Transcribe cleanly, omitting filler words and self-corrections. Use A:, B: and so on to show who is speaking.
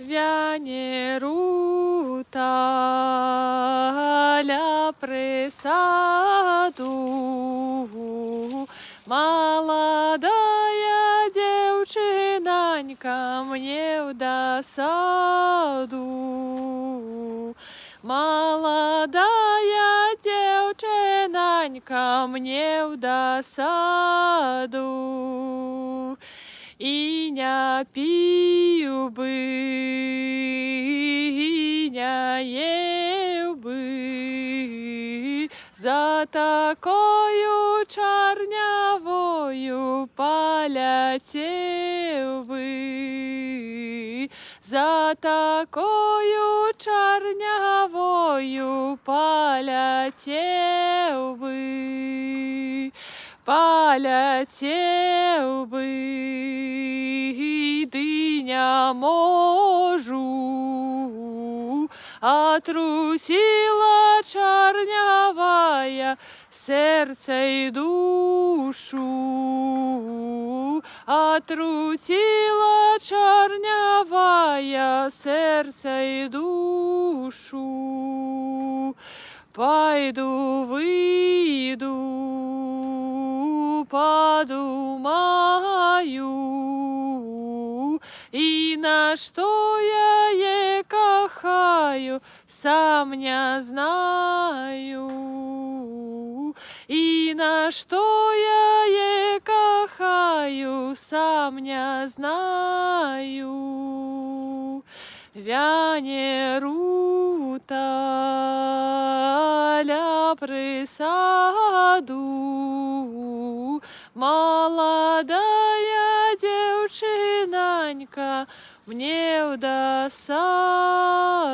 A: Вяне руталя присаду, молодая девчинонька мне в досаду. Молодая девчинонька мне в досаду. И не пил бы, и не ел бы, за такою чорнявою полетел бы, за такою чорнявою полетел бы. Полетел бы, да не можу, отрусила чорнявая серце и душу, отрутила чорнявая серце и душу. Пойду, выйду, подумаю, и на что я ее кохаю, сам не знаю. И на что я ее кохаю, сам не знаю. Вяне руталя присаду, молодая девчинонька мне в досаду.